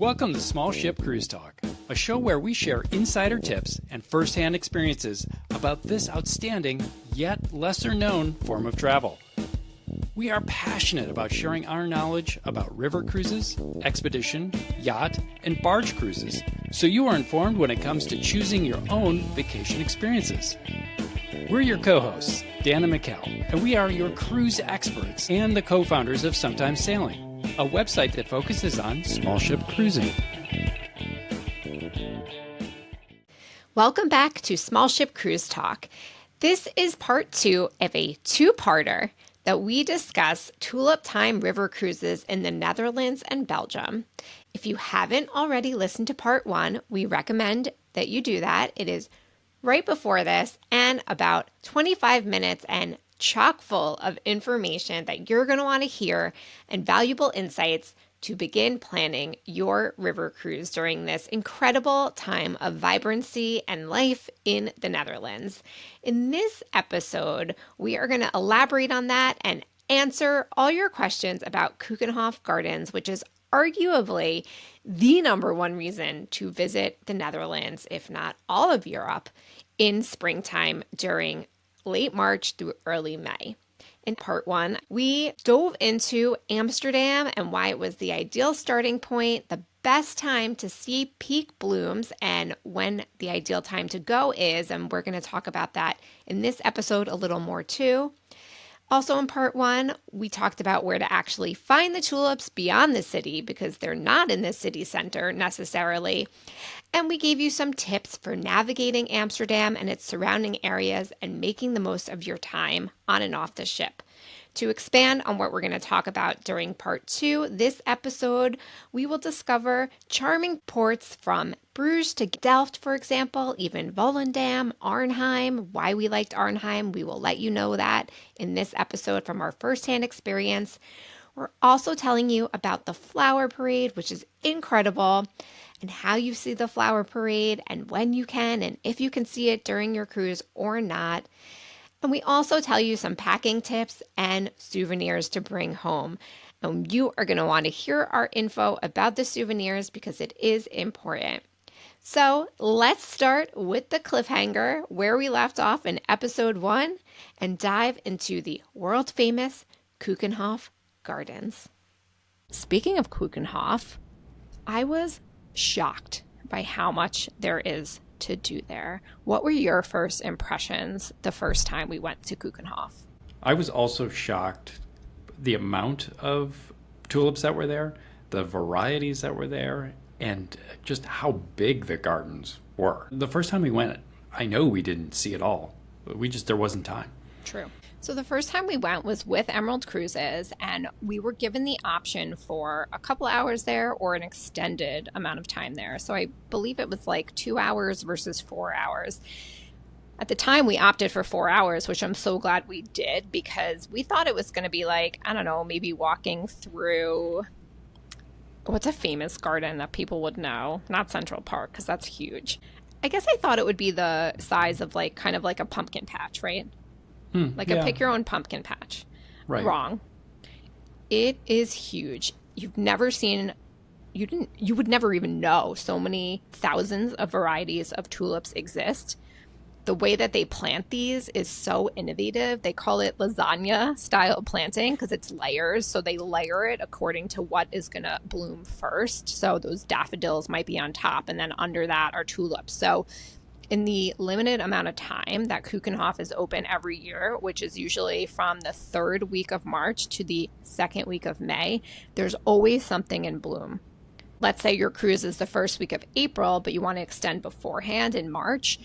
Welcome to Small Ship Cruise Talk, a show where we share insider tips and first-hand experiences about this outstanding, yet lesser-known form of travel. We are passionate about sharing our knowledge about river cruises, expedition, yacht, and barge cruises, so you are informed when it comes to choosing your own vacation experiences. We're your co-hosts, Dan and Mikkel, and we are your cruise experts and the co-founders of Sometimes Sailing, a website that focuses on small ship cruising. Welcome back to Small Ship Cruise Talk. This is part 2 of a two-parter that we discuss tulip time river cruises in the Netherlands and Belgium. If you haven't already listened to part 1, we recommend that you do that. It is right before this and about 25 minutes and chock full of information that you're going to want to hear and valuable insights to begin planning your river cruise during this incredible time of vibrancy and life in the Netherlands. In this episode, we are going to elaborate on that and answer all your questions about Keukenhof Gardens, which is arguably the number one reason to visit the Netherlands, if not all of Europe, in springtime during late March through early May. In part 1, we dove into Amsterdam and why it was the ideal starting point, the best time to see peak blooms, and when the ideal time to go is, and we're going to talk about that in this episode a little more too. Also in part 1, we talked about where to actually find the tulips beyond the city because they're not in the city center necessarily. And we gave you some tips for navigating Amsterdam and its surrounding areas and making the most of your time on and off the ship. To expand on what we're going to talk about during part 2, this episode, we will discover charming ports from Bruges to Delft, for example, even Volendam, Arnhem, why we liked Arnhem. We will let you know that in this episode from our firsthand experience. We're also telling you about the flower parade, which is incredible, and how you see the flower parade and when you can and if you can see it during your cruise or not. And we also tell you some packing tips and souvenirs to bring home. And you are going to want to hear our info about the souvenirs because it is important. So let's start with the cliffhanger where we left off in episode 1 and dive into the world famous Keukenhof Gardens. Speaking of Keukenhof, I was shocked by how much there is to do there. What were your first impressions the first time we went to Keukenhof? I was also shocked the amount of tulips that were there, the varieties that were there, and just how big the gardens were. The first time we went, I know we didn't see it all, but there wasn't time. True. So the first time we went was with Emerald Cruises, and we were given the option for a couple hours there or an extended amount of time there. So I believe it was like 2 hours versus 4 hours. At the time, we opted for 4 hours, which I'm so glad we did because we thought it was going to be like, I don't know, maybe walking through, what's a famous garden that people would know? Not Central Park, because that's huge. I guess I thought it would be the size of like kind of like a pumpkin patch, right? A pick your own pumpkin patch. Right. Wrong. It is huge. You would never even know so many thousands of varieties of tulips exist. The way that they plant these is so innovative. They call it lasagna style planting because it's layers. So they layer it according to what is going to bloom first. So those daffodils might be on top and then under that are tulips. So in the limited amount of time that Keukenhof is open every year, which is usually from the 3rd week of March to the 2nd week of May, there's always something in bloom. Let's say your cruise is the 1st week of April, but you want to extend beforehand in March.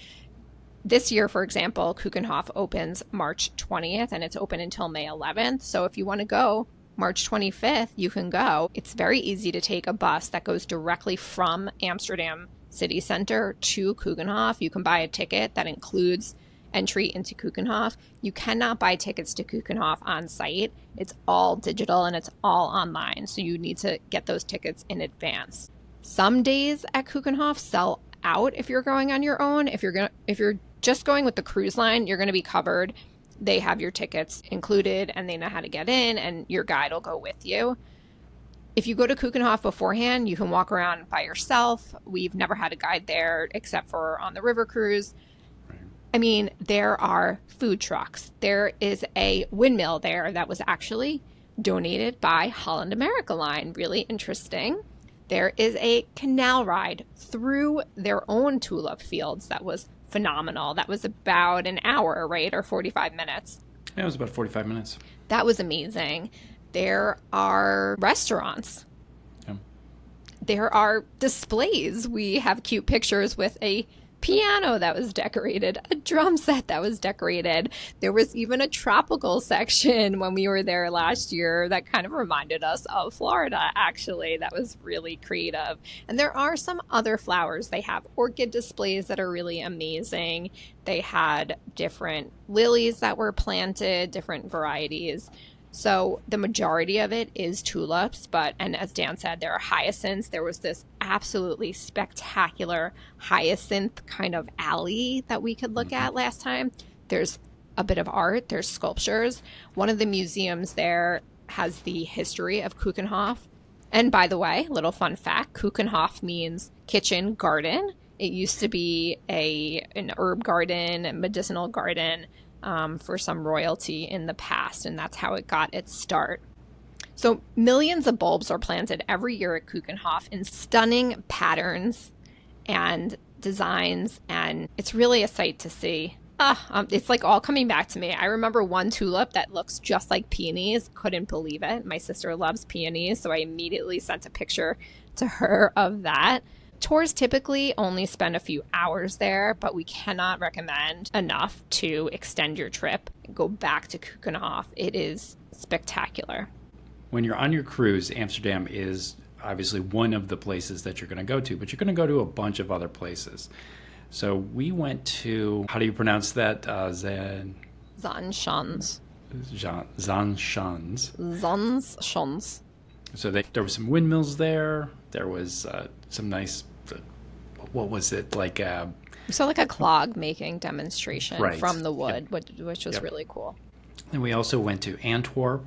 This year, for example, Keukenhof opens March 20th and it's open until May 11th. So if you want to go March 25th, you can go. It's very easy to take a bus that goes directly from Amsterdam city center to Keukenhof. You can buy a ticket that includes entry into Keukenhof. You cannot buy tickets to Keukenhof on site. It's all digital and it's all online. So you need to get those tickets in advance. Some days at Keukenhof sell out if you're going on your own. If you're just going with the cruise line, you're going to be covered. They have your tickets included and they know how to get in and your guide will go with you. If you go to Keukenhof beforehand, you can walk around by yourself. We've never had a guide there except for on the river cruise. Right. I mean, there are food trucks. There is a windmill there that was actually donated by Holland America Line. Really interesting. There is a canal ride through their own tulip fields that was phenomenal. That was about an hour, right? Or 45 minutes. Yeah, it was about 45 minutes. That was amazing. There are restaurants. Yeah. There are displays. We have cute pictures with a piano that was decorated, a drum set that was decorated. There was even a tropical section when we were there last year that kind of reminded us of Florida, actually. That was really creative. And there are some other flowers. They have orchid displays that are really amazing. They had different lilies that were planted, different varieties. So the majority of it is tulips, and as Dan said, there are hyacinths. There was this absolutely spectacular hyacinth kind of alley that we could look at last time. There's a bit of art, there's sculptures. One of the museums there has the history of Keukenhof. And by the way, little fun fact, Keukenhof means kitchen garden. It used to be an herb garden, medicinal garden, for some royalty in the past, and that's how it got its start. So millions of bulbs are planted every year at Keukenhof in stunning patterns and designs, and it's really a sight to see. It's like all coming back to me. I remember one tulip that looks just like peonies. Couldn't believe it. My sister loves peonies, so I immediately sent a picture to her of that. Tours typically only spend a few hours there, but we cannot recommend enough to extend your trip and go back to Keukenhof. It is spectacular. When you're on your cruise, Amsterdam is obviously one of the places that you're going to go to, but you're going to go to a bunch of other places. So we went to, how do you pronounce that? Zandschans. Zandschans. So there were some windmills there. There was some nice, what was it, like... we saw like a clog making demonstration from the wood, which was really cool. And we also went to Antwerp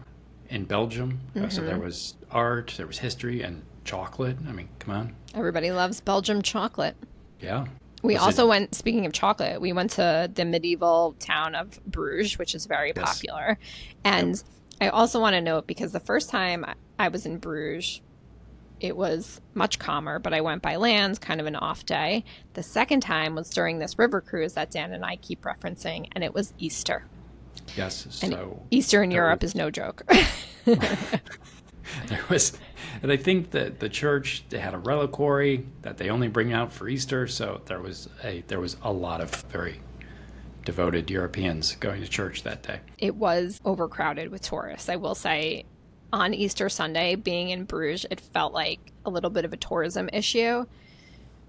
in Belgium. So there was art, there was history, and chocolate. I mean, come on. Everybody loves Belgium chocolate. Yeah. We also went, speaking of chocolate, we went to the medieval town of Bruges, which is very popular. And I also want to note, because the first time I was in Bruges, it was much calmer, but I went by land, kind of an off day. The second time was during this river cruise that Dan and I keep referencing, and it was Easter. Yes. And Easter in Europe is no joke. And I think that the church, they had a reliquary that they only bring out for Easter, so there was a lot of very devoted Europeans going to church that day. It was overcrowded with tourists. I will say, on Easter Sunday, being in Bruges, it felt like a little bit of a tourism issue.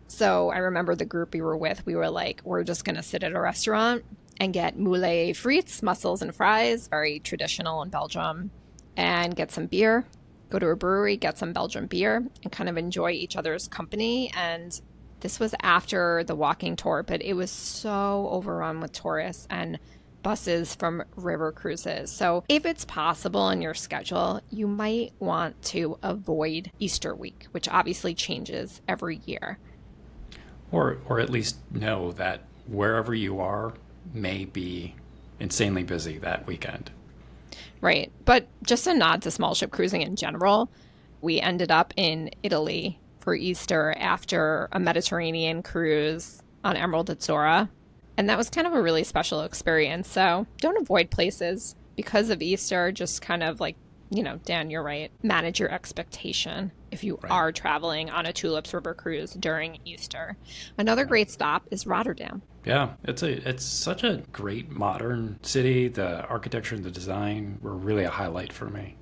So I remember the group we were with, we were like, we're just going to sit at a restaurant and get moule frites, mussels and fries, very traditional in Belgium, and get some beer, go to a brewery, get some Belgian beer, and kind of enjoy each other's company. And this was after the walking tour, but it was so overrun with tourists and buses from river cruises. So if it's possible in your schedule, you might want to avoid Easter week, which obviously changes every year. Or at least know that wherever you are may be insanely busy that weekend. Right. But just a nod to small ship cruising in general, we ended up in Italy for Easter after a Mediterranean cruise on Emerald Azzurra. And that was kind of a really special experience. So don't avoid places because of Easter. Just kind of like, Dan, you're right. Manage your expectation if you are traveling on a Tulips River cruise during Easter. Another great stop is Rotterdam. Yeah, it's such a great modern city. The architecture and the design were really a highlight for me.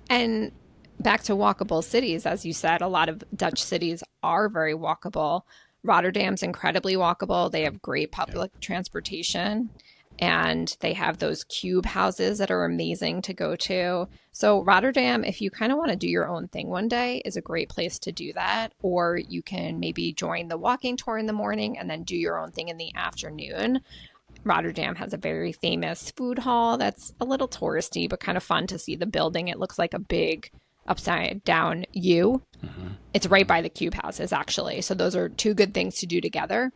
And back to walkable cities, as you said, a lot of Dutch cities are very walkable. Rotterdam's incredibly walkable. They have great public transportation, and they have those cube houses that are amazing to go to. So Rotterdam, if you kind of want to do your own thing one day, is a great place to do that. Or you can maybe join the walking tour in the morning and then do your own thing in the afternoon. Rotterdam has a very famous food hall that's a little touristy, but kind of fun to see the building. It looks like a big upside down U. It's right by the cube houses, actually. So those are two good things to do together.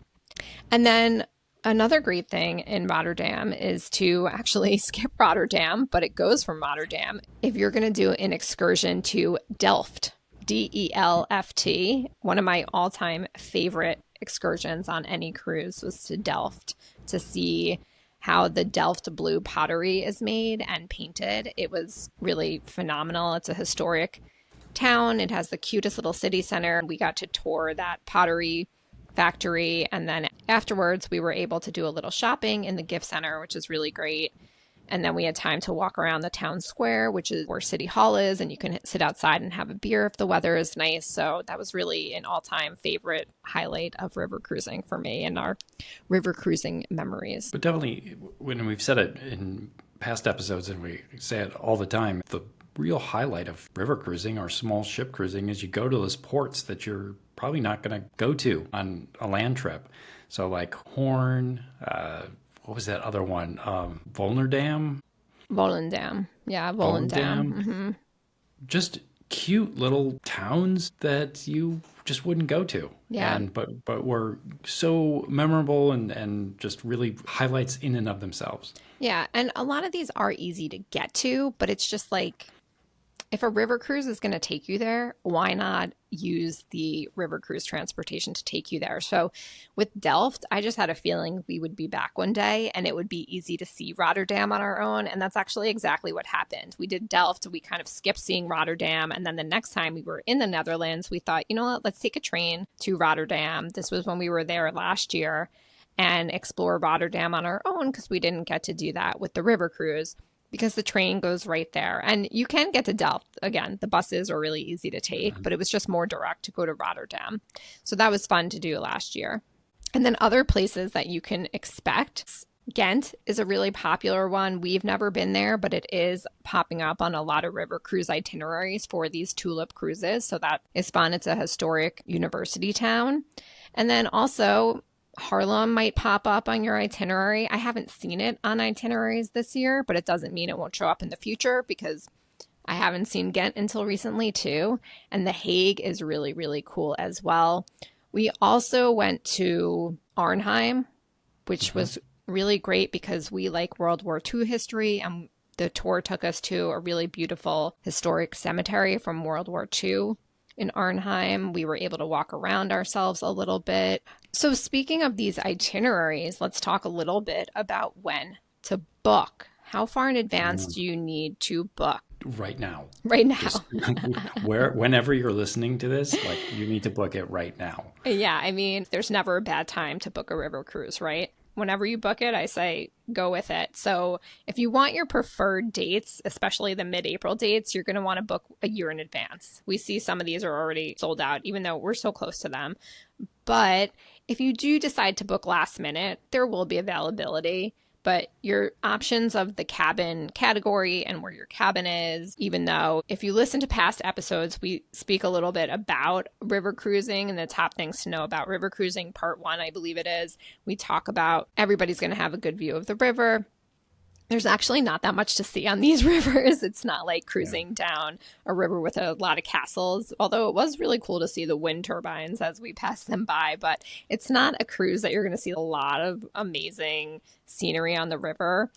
And then another great thing in Rotterdam is to actually skip Rotterdam, but it goes from Rotterdam. If you're going to do an excursion to Delft, Delft, one of my all-time favorite excursions on any cruise was to Delft to see how the Delft blue pottery is made and painted. It was really phenomenal. It's a historic town. It has the cutest little city center. We got to tour that pottery factory. And then afterwards, we were able to do a little shopping in the gift center, which is really great. And then we had time to walk around the town square, which is where City Hall is. And you can sit outside and have a beer if the weather is nice. So that was really an all-time favorite highlight of river cruising for me and our river cruising memories. But definitely, when we've said it in past episodes and we say it all the time, the real highlight of river cruising or small ship cruising is you go to those ports that you're probably not going to go to on a land trip. So like Horn, what was that other one? Volendam? Volendam. Yeah, Volendam. Mm-hmm. Just cute little towns that you just wouldn't go to. Yeah. But were so memorable and just really highlights in and of themselves. Yeah, and a lot of these are easy to get to, but it's just like, if a river cruise is going to take you there, why not use the river cruise transportation to take you there? So with Delft, I just had a feeling we would be back one day and it would be easy to see Rotterdam on our own. And that's actually exactly what happened. We did Delft, we kind of skipped seeing Rotterdam. And then the next time we were in the Netherlands, we thought, you know what, let's take a train to Rotterdam. This was when we were there last year, and explore Rotterdam on our own because we didn't get to do that with the river cruise, because the train goes right there. And you can get to Delft. Again, the buses are really easy to take, but it was just more direct to go to Rotterdam. So that was fun to do last year. And then other places that you can expect. Ghent is a really popular one. We've never been there, but it is popping up on a lot of river cruise itineraries for these Tulip cruises. So that is fun. It's a historic university town. And then also, Haarlem might pop up on your itinerary. I haven't seen it on itineraries this year, but it doesn't mean it won't show up in the future, because I haven't seen Ghent until recently too. And The Hague is really, really cool as well. We also went to Arnhem, which was really great because we like World War II history, and the tour took us to a really beautiful historic cemetery from World War II. In Arnhem, we were able to walk around ourselves a little bit. So speaking of these itineraries, let's talk a little bit about when to book. How far in advance do you need to book? Right now. Right now. Just whenever you're listening to this, like, you need to book it right now. Yeah, I mean, there's never a bad time to book a river cruise, right? Whenever you book it, I say go with it. So if you want your preferred dates, especially the mid-April dates, you're going to want to book a year in advance. We see some of these are already sold out, even though we're so close to them. But if you do decide to book last minute, there will be availability. But your options of the cabin category and where your cabin is, even though if you listen to past episodes, we speak a little bit about river cruising and the top things to know about river cruising, part 1, I believe it is. We talk about everybody's going to have a good view of the river. There's actually not that much to see on these rivers. It's not like cruising down a river with a lot of castles, although it was really cool to see the wind turbines as we passed them by. But it's not a cruise that you're going to see a lot of amazing scenery on the river.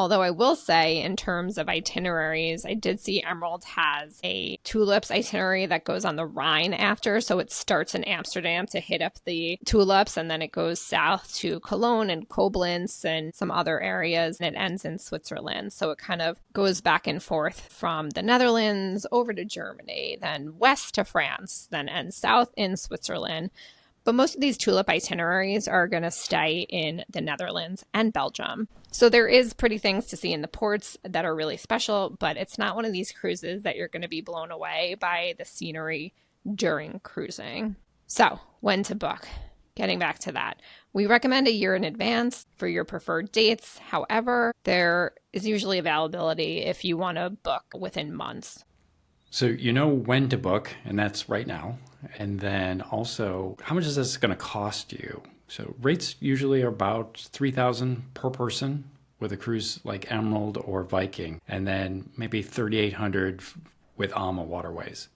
Although I will say, in terms of itineraries, I did see Emerald has a Tulips itinerary that goes on the Rhine after. So it starts in Amsterdam to hit up the Tulips, and then it goes south to Cologne and Koblenz and some other areas, and it ends in Switzerland. So it kind of goes back and forth from the Netherlands over to Germany, then west to France, then ends south in Switzerland. But most of these Tulip itineraries are going to stay in the Netherlands and Belgium. So there is pretty things to see in the ports that are really special, but it's not one of these cruises that you're going to be blown away by the scenery during cruising. So when to book? Getting back to that, we recommend a year in advance for your preferred dates. However, there is usually availability if you want to book within months. So you know when to book, and that's right now. And then also, how much is this going to cost you? So rates usually are about $3,000 per person with a cruise like Emerald or Viking, and then maybe $3,800 with AMA waterways.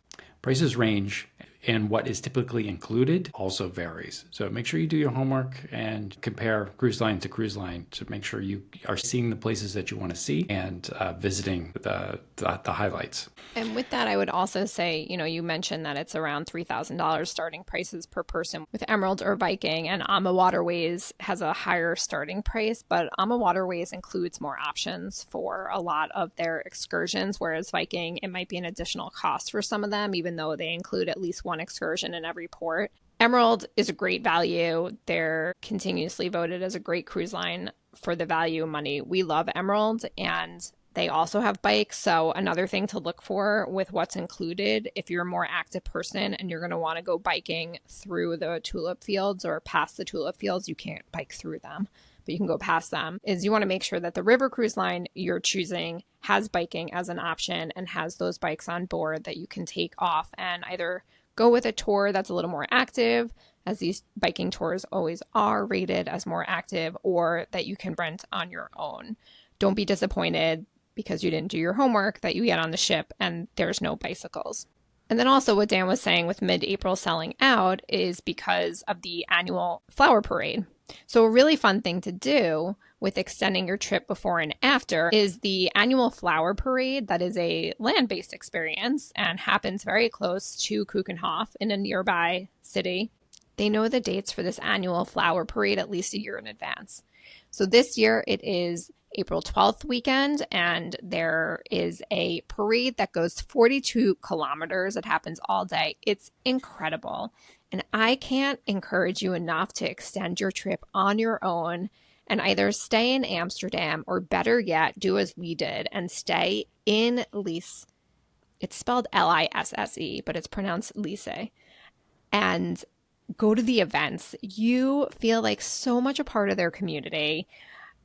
Prices range, and what is typically included also varies. So make sure you do your homework and compare cruise line to cruise line to make sure you are seeing the places that you want to see and visiting the highlights. And with that, I would also say, you mentioned that it's around $3,000 starting prices per person with Emerald or Viking, and AMA Waterways has a higher starting price, but AMA Waterways includes more options for a lot of their excursions, whereas Viking, it might be an additional cost for some of them, even though they include at least one excursion in every port. Emerald is a great value. They're continuously voted as a great cruise line for the value of money. We love Emerald, and they also have bikes. So another thing to look for with what's included, if you're a more active person and you're going to want to go biking through the tulip fields or past the tulip fields, you can't bike through them, but you can go past them, is you want to make sure that the river cruise line you're choosing has biking as an option and has those bikes on board that you can take off and either go with a tour that's a little more active, as these biking tours always are rated as more active, or that you can rent on your own. Don't be disappointed because you didn't do your homework that you get on the ship and there's no bicycles. And then also what Dan was saying with mid-April selling out is because of the annual flower parade. So a really fun thing to do with extending your trip before and after is the annual flower parade. That is a land-based experience and happens very close to Keukenhof in a nearby city. They know the dates for this annual flower parade at least a year in advance. So this year it is April 12th weekend, and there is a parade that goes 42 kilometers. It happens all day. It's incredible. And I can't encourage you enough to extend your trip on your own and either stay in Amsterdam or better yet, do as we did and stay in Lisse. It's spelled Lisse, but it's pronounced Lisse. And go to the events. You feel like so much a part of their community.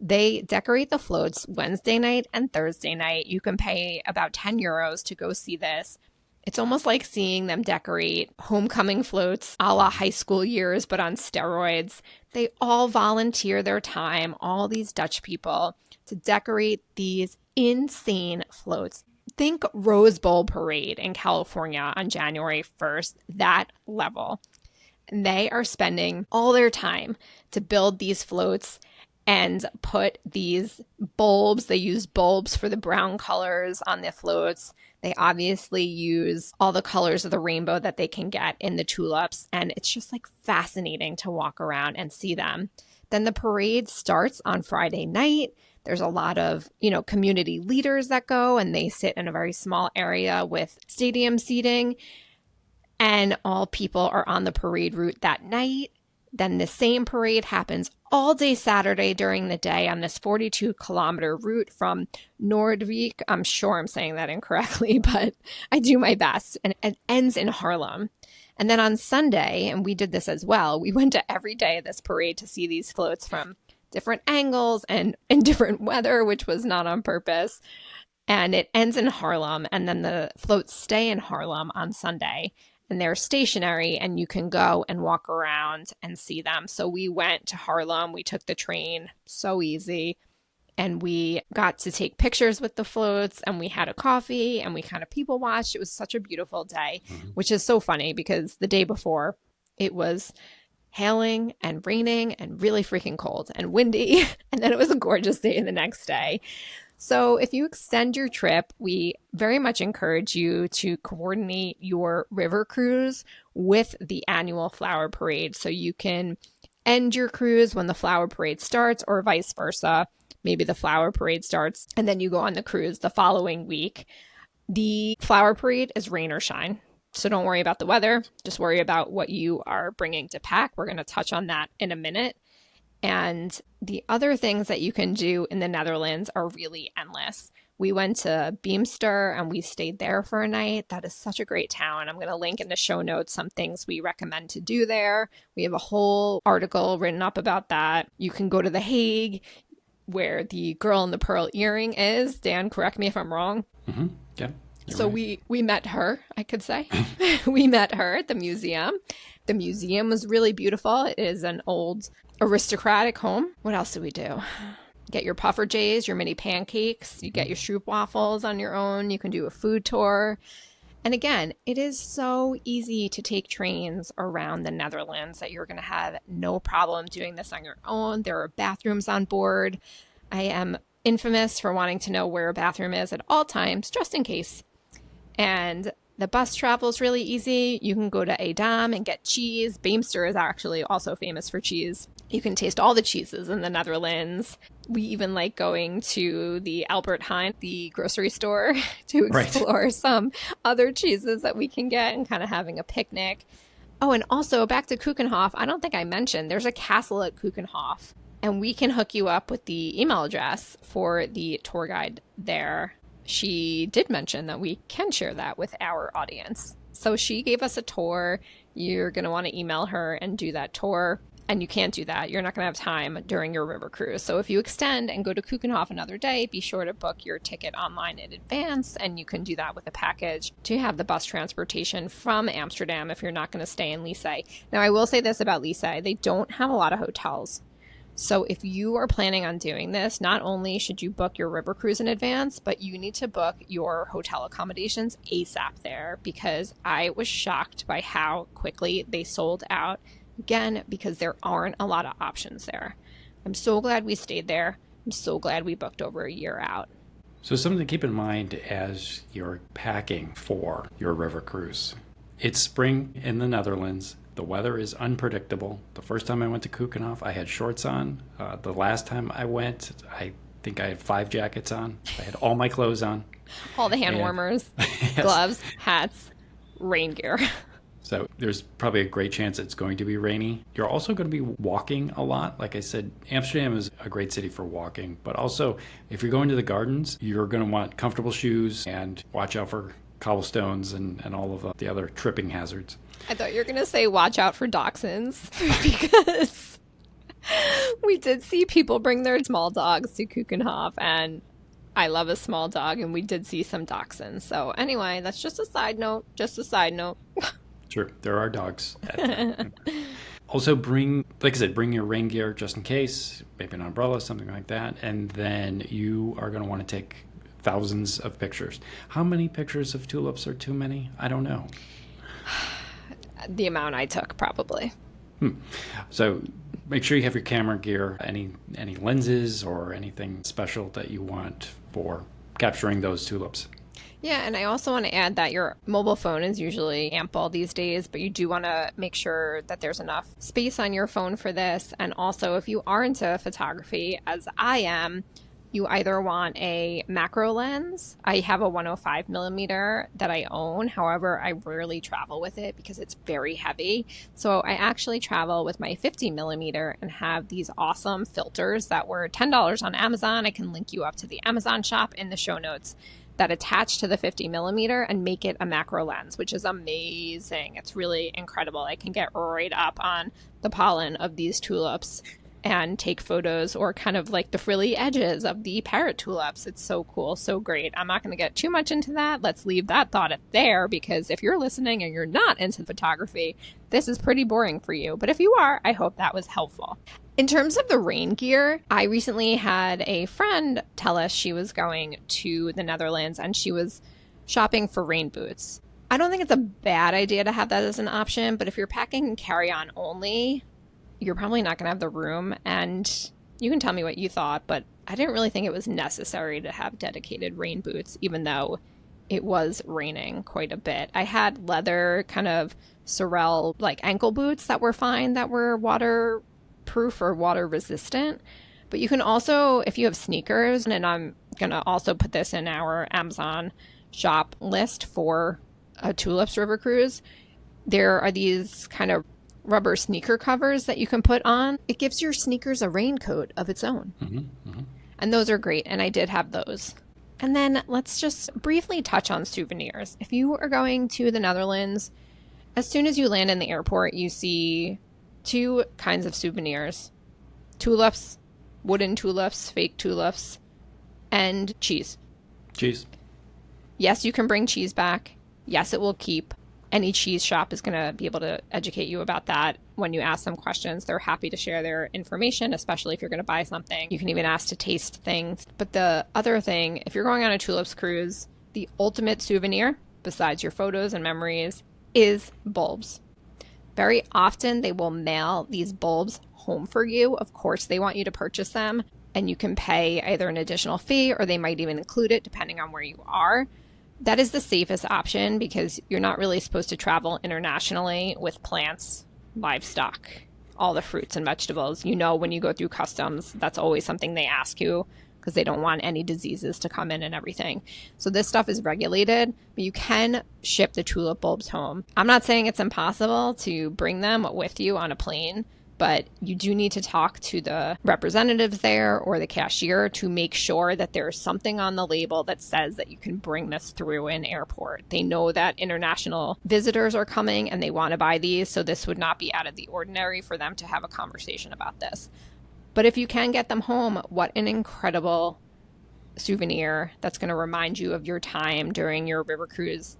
They decorate the floats Wednesday night and Thursday night. You can pay about 10 euros to go see this. It's almost like seeing them decorate homecoming floats a la high school years, but on steroids. They all volunteer their time, all these Dutch people, to decorate these insane floats. Think Rose Bowl Parade in California on January 1st, that level. And they are spending all their time to build these floats and put these bulbs. They use bulbs for the brown colors on the floats. They obviously use all the colors of the rainbow that they can get in the tulips. And it's just like fascinating to walk around and see them. Then the parade starts on Friday night. There's a lot of, community leaders that go, and they sit in a very small area with stadium seating. And all people are on the parade route that night. Then the same parade happens all day Saturday during the day on this 42-kilometer route from Noordwijk. I'm sure I'm saying that incorrectly, but I do my best. And it ends in Haarlem. And then on Sunday, and we did this as well, we went to every day of this parade to see these floats from different angles and in different weather, which was not on purpose. And it ends in Haarlem, and then the floats stay in Haarlem on Sunday. And they're stationary, and you can go and walk around and see them. So we went to Haarlem. We took the train, so easy. And we got to take pictures with the floats, and we had a coffee, and we kind of people watched. It was such a beautiful day, which is so funny because the day before it was hailing and raining and really freaking cold and windy. And then it was a gorgeous day the next day. So if you extend your trip, we very much encourage you to coordinate your river cruise with the annual flower parade. So you can end your cruise when the flower parade starts, or vice versa. Maybe the flower parade starts and then you go on the cruise the following week. The flower parade is rain or shine. So don't worry about the weather. Just worry about what you are bringing to pack. We're going to touch on that in a minute. And the other things that you can do in the Netherlands are really endless. We went to Beemster and we stayed there for a night. That is such a great town. I'm going to link in the show notes some things we recommend to do there. We have a whole article written up about that. You can go to The Hague, where the girl in the pearl earring is. Dan, correct me if I'm wrong. Mm-hmm. Yeah. So right. we met her, I could say. We met her at the museum. The museum was really beautiful. It is an old aristocratic home. What else did we do? Get your puffer jays, your mini pancakes. You get your stroopwafels on your own. You can do a food tour. And again, it is so easy to take trains around the Netherlands that you're going to have no problem doing this on your own. There are bathrooms on board. I am infamous for wanting to know where a bathroom is at all times, just in case. And the bus travel is really easy. You can go to Edam and get cheese. Beemster is actually also famous for cheese. You can taste all the cheeses in the Netherlands. We even like going to the Albert Heijn, the grocery store, to explore some other cheeses that we can get and kind of having a picnic. Oh, and also back to Keukenhof. I don't think I mentioned there's a castle at Keukenhof, and we can hook you up with the email address for the tour guide there. She did mention that we can share that with our audience. So she gave us a tour. You're going to want to email her and do that tour. And you can't do that. You're not going to have time during your river cruise. So if you extend and go to Keukenhof another day, be sure to book your ticket online in advance. And you can do that with a package to have the bus transportation from Amsterdam if you're not going to stay in Lisse. Now, I will say this about Lisse. They don't have a lot of hotels. So if you are planning on doing this, not only should you book your river cruise in advance, but you need to book your hotel accommodations ASAP there, because I was shocked by how quickly they sold out. Again, because there aren't a lot of options there. I'm so glad we stayed there. I'm so glad we booked over a year out. So something to keep in mind as you're packing for your river cruise. It's spring in the Netherlands. The weather is unpredictable. The first time I went to Keukenhof, I had shorts on. The last time I went, I think I had 5 jackets on. I had all my clothes on. All the hand warmers, yes. Gloves, hats, rain gear. So there's probably a great chance it's going to be rainy. You're also going to be walking a lot. Like I said, Amsterdam is a great city for walking. But also, if you're going to the gardens, you're going to want comfortable shoes and watch out for cobblestones and all of the other tripping hazards. I thought you were going to say watch out for dachshunds, because we did see people bring their small dogs to Keukenhof, and I love a small dog, and we did see some dachshunds. So anyway, that's just a side note, Sure, there are dogs. Also bring your rain gear just in case, maybe an umbrella, something like that. And then you are going to want to take thousands of pictures. How many pictures of tulips are too many? I don't know. The amount I took, probably. So make sure you have your camera gear, any lenses or anything special that you want for capturing those tulips. Yeah, and I also want to add that your mobile phone is usually ample these days, but you do want to make sure that there's enough space on your phone for this. And also, if you are into photography, as I am, you either want a macro lens. I have a 105 millimeter that I own. However, I rarely travel with it because it's very heavy. So I actually travel with my 50 millimeter and have these awesome filters that were $10 on Amazon. I can link you up to the Amazon shop in the show notes, that attach to the 50 millimeter and make it a macro lens, which is amazing. It's really incredible. I can get right up on the pollen of these tulips and take photos, or kind of like the frilly edges of the parrot tulips. It's so cool, so great. I'm not going to get too much into that. Let's leave that thought there, because if you're listening and you're not into photography, this is pretty boring for you. But if you are, I hope that was helpful. In terms of the rain gear, I recently had a friend tell us she was going to the Netherlands and she was shopping for rain boots. I don't think it's a bad idea to have that as an option, but if you're packing carry-on only, you're probably not going to have the room. And you can tell me what you thought, but I didn't really think it was necessary to have dedicated rain boots, even though it was raining quite a bit. I had leather kind of Sorel like ankle boots that were fine, that were waterproof or water resistant. But you can also, if you have sneakers, and I'm going to also put this in our Amazon shop list for a Tulips River Cruise, there are these kind of rubber sneaker covers that you can put on. It gives your sneakers a raincoat of its own. And those are great, and I did have those. And then let's just briefly touch on souvenirs. If you are going to the Netherlands, as soon as you land in the airport, you see two kinds of souvenirs: tulips, wooden tulips, fake tulips, and cheese. Cheese. Yes, you can bring cheese back. Yes, it will keep. Any cheese shop is going to be able to educate you about that. When you ask them questions, they're happy to share their information, especially if you're going to buy something. You can even ask to taste things. But the other thing, if you're going on a tulips cruise, the ultimate souvenir, besides your photos and memories, is bulbs. Very often they will mail these bulbs home for you. Of course, they want you to purchase them, and you can pay either an additional fee or they might even include it depending on where you are. That is the safest option because you're not really supposed to travel internationally with plants, livestock, all the fruits and vegetables. You know, when you go through customs, that's always something they ask you because they don't want any diseases to come in and everything. So this stuff is regulated, but you can ship the tulip bulbs home. I'm not saying it's impossible to bring them with you on a plane, but you do need to talk to the representatives there or the cashier to make sure that there's something on the label that says that you can bring this through an airport. They know that international visitors are coming and they want to buy these, so this would not be out of the ordinary for them to have a conversation about this. But if you can get them home, what an incredible souvenir that's going to remind you of your time during your river cruise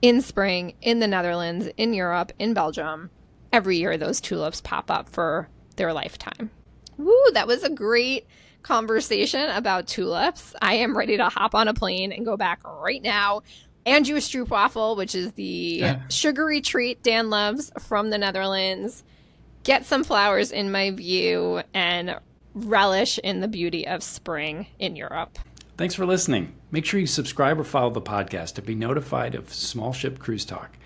in spring, in the Netherlands, in Europe, in Belgium. Every year those tulips pop up for their lifetime. Woo, that was a great conversation about tulips. I am ready to hop on a plane and go back right now and do a stroopwafel, which is the sugary treat Dan loves from the Netherlands. Get some flowers in my view and relish in the beauty of spring in Europe. Thanks for listening. Make sure you subscribe or follow the podcast to be notified of Small Ship Cruise Talk.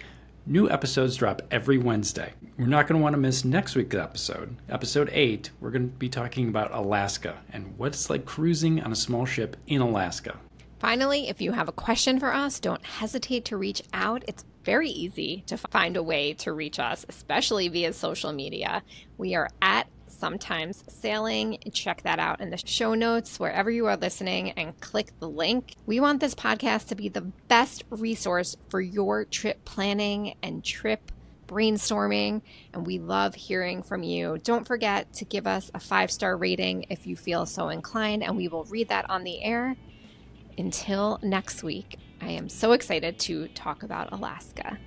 New episodes drop every Wednesday. We're not going to want to miss next week's episode. Episode 8, we're going to be talking about Alaska and what it's like cruising on a small ship in Alaska. Finally, if you have a question for us, don't hesitate to reach out. It's very easy to find a way to reach us, especially via social media. We are at Sometimes Sailing. Check that out in the show notes wherever you are listening and click the link. We want this podcast to be the best resource for your trip planning and trip brainstorming, and we love hearing from you. Don't forget to give us a 5-star rating if you feel so inclined, and we will read that on the air. Until next week, I am so excited to talk about Alaska.